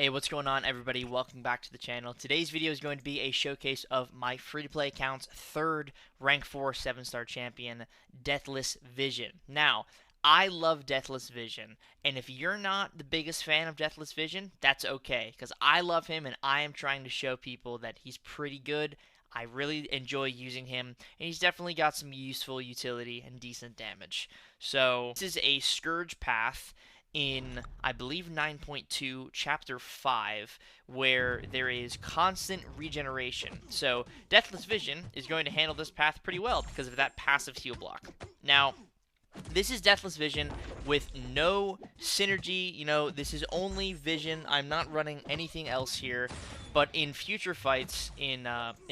Hey, what's going on, everybody? Welcome back to the channel. Today's video is going to be a showcase of my free-to-play account's third rank 4 7-star champion, Deathless Vision. Now, I love Deathless Vision, and if you're not the biggest fan of Deathless Vision, that's okay, because I love him and I am trying to show people that he's pretty good. I really enjoy using him, and he's definitely got some useful utility and decent damage. So, this is a Scourge path in, I believe, 9.2, Chapter 5, where there is constant regeneration. So, Deathless Vision is going to handle this path pretty well because of that passive heal block. Now, this is Deathless Vision with no synergy. This is only Vision. I'm not running anything else here. But in future fights, in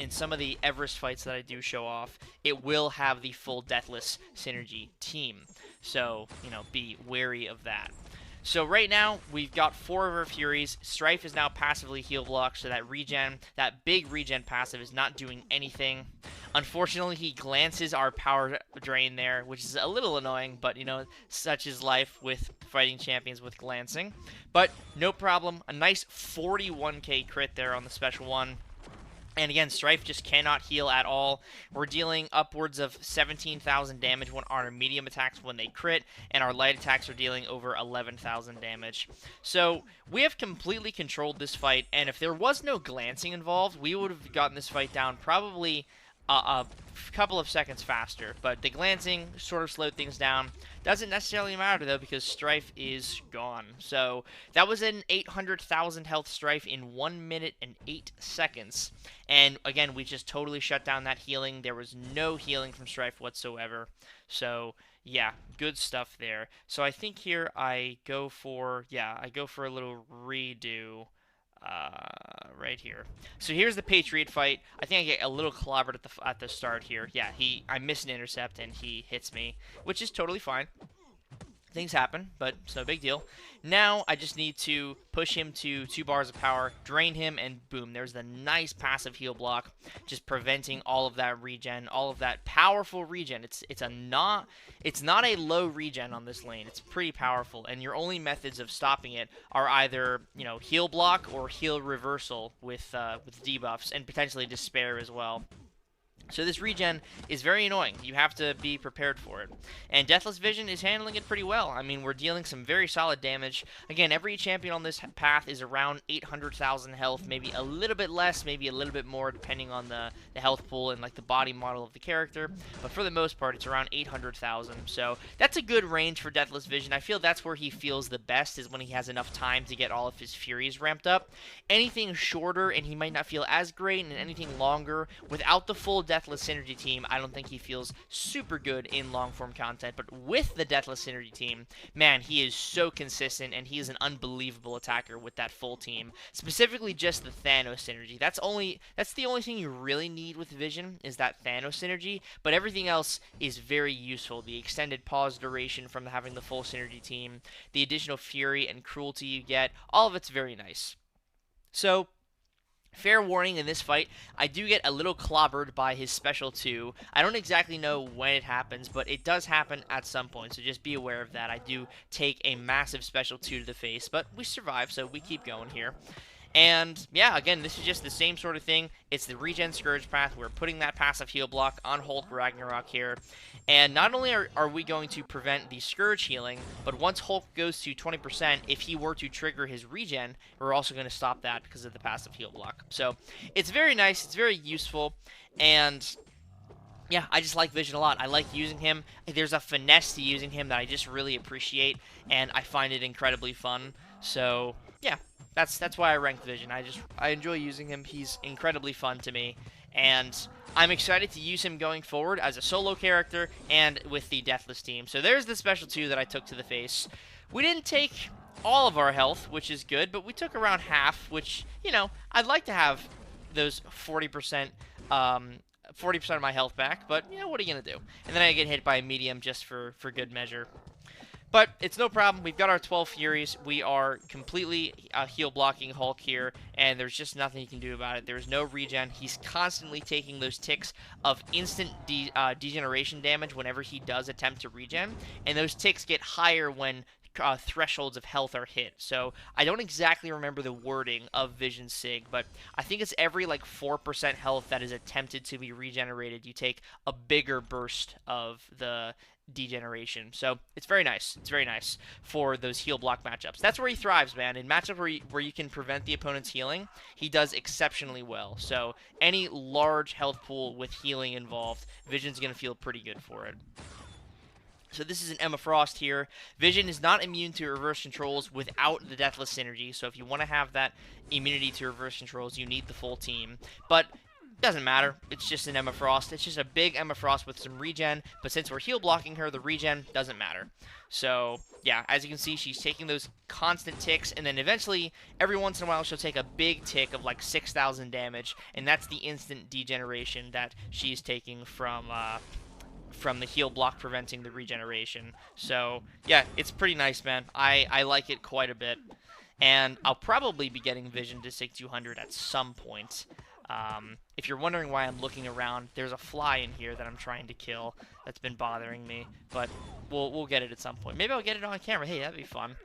some of the Everest fights that I do show off, it will have the full Deathless synergy team. So, be wary of that. So right now, we've got 4 of our Furies. Strife is now passively heal blocked, so that big regen passive is not doing anything. Unfortunately, he glances our power drain there, which is a little annoying, but, such is life with fighting champions with glancing. But no problem. A nice 41k crit there on the special one. And again, Strife just cannot heal at all. We're dealing upwards of 17,000 damage on our medium attacks when they crit, and our light attacks are dealing over 11,000 damage. So, we have completely controlled this fight, and if there was no glancing involved, we would have gotten this fight down probably a couple of seconds faster. But the glancing sort of slowed things down. Doesn't necessarily matter, though, because Strife is gone. So, that was an 800,000 health Strife in 1 minute and 8 seconds. And, again, we just totally shut down that healing. There was no healing from Strife whatsoever. So, yeah, good stuff there. So, I think here I go for a little redo. Right here. So here's the Patriot fight. I think I get a little clobbered at the start here. Yeah, I miss an intercept and he hits me, which is totally fine. Things happen, but it's no big deal. Now, I just need to push him to 2 bars of power, drain him, and boom, there's the nice passive heal block, just preventing all of that regen, all of that powerful regen. It's not a low regen on this lane. It's pretty powerful, and your only methods of stopping it are either, heal block or heal reversal with debuffs, and potentially despair as well. So this regen is very annoying. You have to be prepared for it. And Deathless Vision is handling it pretty well. I mean, we're dealing some very solid damage. Again, every champion on this path is around 800,000 health, maybe a little bit less, maybe a little bit more, depending on the health pool and, the body model of the character. But for the most part, it's around 800,000. So that's a good range for Deathless Vision. I feel that's where he feels the best, is when he has enough time to get all of his Furies ramped up. Anything shorter, and he might not feel as great, and anything longer, without the full Deathless Synergy team, I don't think he feels super good in long-form content. But with the Deathless Synergy team, man, he is so consistent, and he is an unbelievable attacker with that full team. Specifically, just the Thanos Synergy. That's the only thing you really need with Vision, is that Thanos Synergy. But everything else is very useful. The extended pause duration from having the full Synergy team, the additional Fury and Cruelty you get, all of it's very nice. So, fair warning, in this fight, I do get a little clobbered by his special 2. I don't exactly know when it happens, but it does happen at some point, so just be aware of that. I do take a massive special 2 to the face, but we survive, so we keep going here. And, yeah, again, this is just the same sort of thing. It's the regen Scourge path. We're putting that passive heal block on Hulk Ragnarok here. And not only are we going to prevent the Scourge healing, but once Hulk goes to 20%, if he were to trigger his regen, we're also going to stop that because of the passive heal block. So, it's very nice. It's very useful. And yeah, I just like Vision a lot. I like using him. There's a finesse to using him that I just really appreciate, and I find it incredibly fun. So, yeah, that's why I ranked Vision. I enjoy using him. He's incredibly fun to me, and I'm excited to use him going forward as a solo character and with the Deathless team. So there's the special 2 that I took to the face. We didn't take all of our health, which is good, but we took around half, which, I'd like to have those 40%, 40% of my health back, but, what are you going to do? And then I get hit by a medium just for good measure. But it's no problem. We've got our 12 Furies. We are completely heal blocking Hulk here, and there's just nothing you can do about it. There's no regen. He's constantly taking those ticks of instant degeneration damage whenever he does attempt to regen, and those ticks get higher when thresholds of health are hit. So I don't exactly remember the wording of Vision Sig, but I think it's every like 4% health that is attempted to be regenerated, you take a bigger burst of the degeneration. So it's very nice. It's very nice for those heal block matchups. That's where he thrives, man. In matchups where you can prevent the opponent's healing, he does exceptionally well. So any large health pool with healing involved, Vision's going to feel pretty good for it. So this is an Emma Frost here. Vision is not immune to reverse controls without the Deathless synergy. So if you want to have that immunity to reverse controls, you need the full team. But doesn't matter. It's just an Emma Frost. It's just a big Emma Frost with some regen. But since we're heal blocking her, the regen doesn't matter. So yeah, as you can see, she's taking those constant ticks, and then eventually, every once in a while, she'll take a big tick of like 6,000 damage, and that's the instant degeneration that she's taking from the heal block preventing the regeneration. So yeah, it's pretty nice, man. I like it quite a bit, and I'll probably be getting Vision to Sig 200 at some point. If you're wondering why I'm looking around, there's a fly in here that I'm trying to kill that's been bothering me, but we'll get it at some point. Maybe I'll get it on camera. Hey, that'd be fun.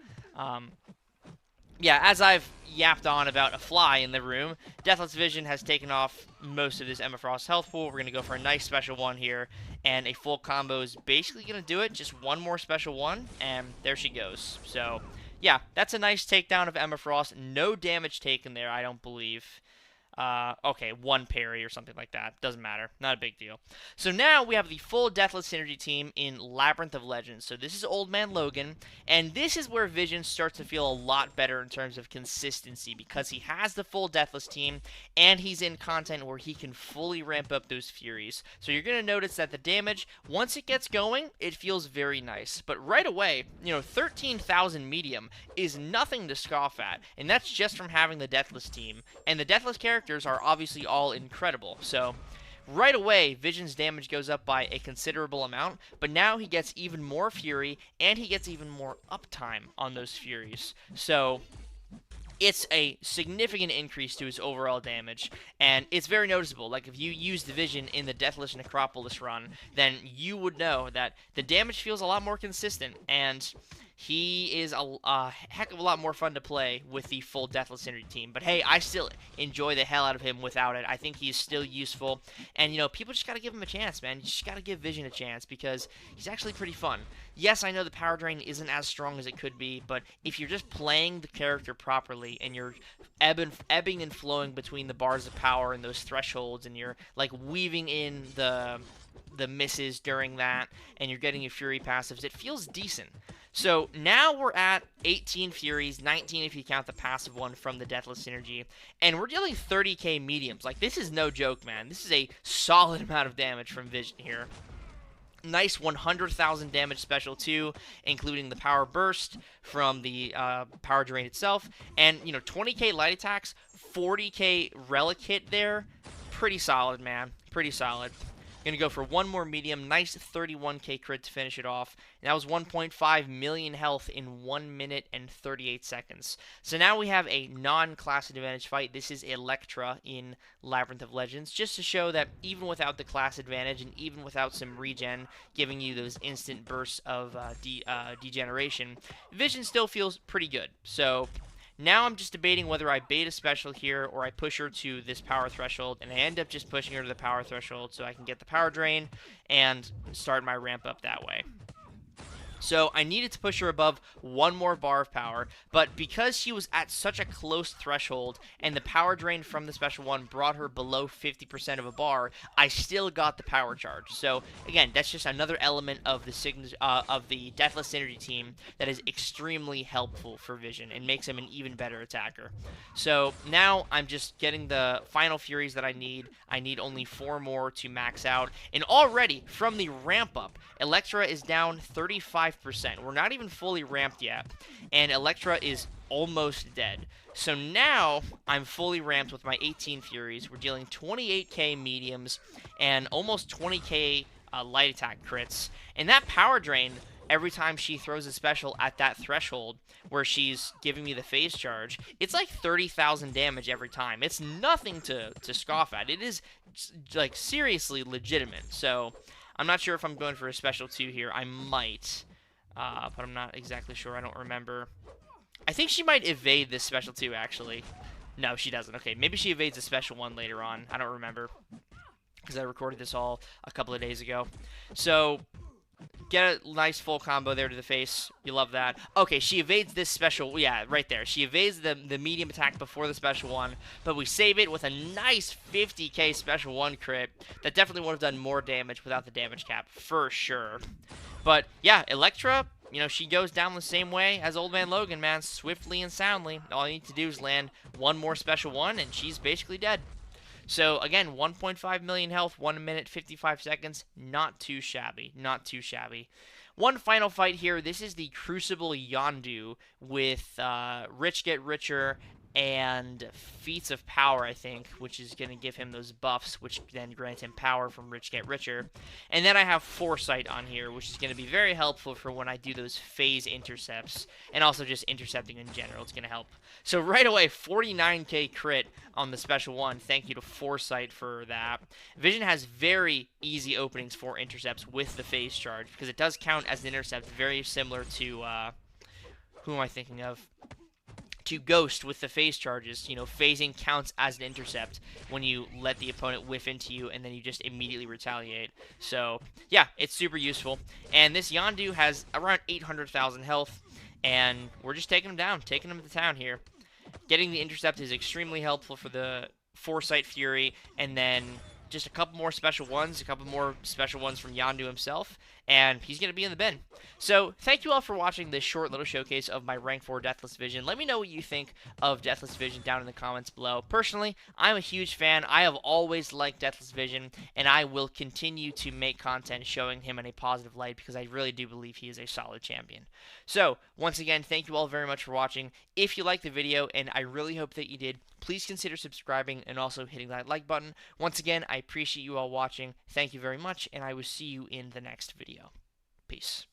Yeah, as I've yapped on about a fly in the room, Deathless Vision has taken off most of this Emma Frost health pool. We're going to go for a nice special one here, and a full combo is basically going to do it. Just one more special one, and there she goes. So, yeah, that's a nice takedown of Emma Frost. No damage taken there, I don't believe. Okay, one parry or something like that. Doesn't matter. Not a big deal. So now we have the full Deathless Synergy team in Labyrinth of Legends. So this is Old Man Logan, and this is where Vision starts to feel a lot better in terms of consistency because he has the full Deathless team, and he's in content where he can fully ramp up those Furies. So you're going to notice that the damage, once it gets going, it feels very nice. But right away, 13,000 medium is nothing to scoff at, and that's just from having the Deathless team. And the Deathless character are obviously all incredible. So right away, Vision's damage goes up by a considerable amount, but now he gets even more Fury, and he gets even more uptime on those Furies. So it's a significant increase to his overall damage, and it's very noticeable. Like, if you use the Vision in the Deathless Necropolis run, then you would know that the damage feels a lot more consistent, and he is a heck of a lot more fun to play with the full Deathless Synergy team. But hey, I still enjoy the hell out of him without it. I think he's still useful. And, people just got to give him a chance, man. You just got to give Vision a chance because he's actually pretty fun. Yes, I know the power drain isn't as strong as it could be, but if you're just playing the character properly and you're ebbing and flowing between the bars of power and those thresholds, and you're, like, weaving in the misses during that, and you're getting your Fury passives, it feels decent. So now we're at 18 Furies, 19 if you count the passive one from the Deathless Synergy, and we're dealing 30k mediums. Like, this is no joke, man. This is a solid amount of damage from Vision here. Nice 100,000 damage special too, including the power burst from the power drain itself, and 20k light attacks, 40k relic hit there. Pretty solid, man. Pretty solid. Gonna go for one more medium, nice 31k crit to finish it off. And that was 1.5 million health in 1 minute and 38 seconds. So now we have a non-class advantage fight. This is Electra in Labyrinth of Legends, just to show that even without the class advantage and even without some regen giving you those instant bursts of degeneration, Vision still feels pretty good. So now I'm just debating whether I bait a special here or I push her to this power threshold, and I end up just pushing her to the power threshold so I can get the power drain and start my ramp up that way. So I needed to push her above one more bar of power, but because she was at such a close threshold and the power drain from the special one brought her below 50% of a bar, I still got the power charge. So again, that's just another element of the Deathless Synergy team that is extremely helpful for Vision and makes him an even better attacker. So now I'm just getting the final Furies that I need. I need only 4 more to max out, and already from the ramp up, Electra is down 35%. We're not even fully ramped yet, and Electra is almost dead. So now I'm fully ramped with my 18 Furies. We're dealing 28k mediums and almost 20k light attack crits. And that power drain, every time she throws a special at that threshold where she's giving me the phase charge, it's like 30,000 damage every time. It's nothing to scoff at. It is, like, seriously legitimate. So I'm not sure if I'm going for a special 2 here. I might. but I'm not exactly sure. I don't remember. I think she might evade this special too, actually. No, she doesn't. Okay, maybe she evades a special one later on. I don't remember, because I recorded this all a couple of days ago. So, get a nice full combo there to the face. You love that. Okay, she evades this special. Yeah, right there. She evades the medium attack before the special one, but we save it with a nice 50k special one crit. That definitely would have done more damage without the damage cap, for sure. But, yeah, Electra, you know, she goes down the same way as Old Man Logan, man, swiftly and soundly. All you need to do is land one more special one, and she's basically dead. So, again, 1.5 million health, 1 minute, 55 seconds. Not too shabby. Not too shabby. One final fight here. This is the Crucible Yondu with Rich Get Richer and Feats of Power, I think, which is going to give him those buffs, which then grant him power from Rich Get Richer. And then I have Foresight on here, which is going to be very helpful for when I do those phase intercepts, and also just intercepting in general. It's going to help. So right away, 49k crit on the special one. Thank you to Foresight for that. Vision has very easy openings for intercepts with the phase charge, because it does count as an intercept, very similar to, who am I thinking of? To Ghost with the phase charges. You know, phasing counts as an intercept when you let the opponent whiff into you and then you just immediately retaliate. So, yeah, it's super useful. And this Yondu has around 800,000 health, and we're just taking him down, taking him to town here. Getting the intercept is extremely helpful for the Foresight Fury, and then just a couple more special ones from Yondu himself, and he's going to be in the bin. So, thank you all for watching this short little showcase of my rank 4 Deathless Vision. Let me know what you think of Deathless Vision down in the comments below. Personally, I'm a huge fan. I have always liked Deathless Vision, and I will continue to make content showing him in a positive light, because I really do believe he is a solid champion. So, once again, thank you all very much for watching. If you liked the video, and I really hope that you did, please consider subscribing and also hitting that like button. Once again, I appreciate you all watching. Thank you very much, and I will see you in the next video. Peace.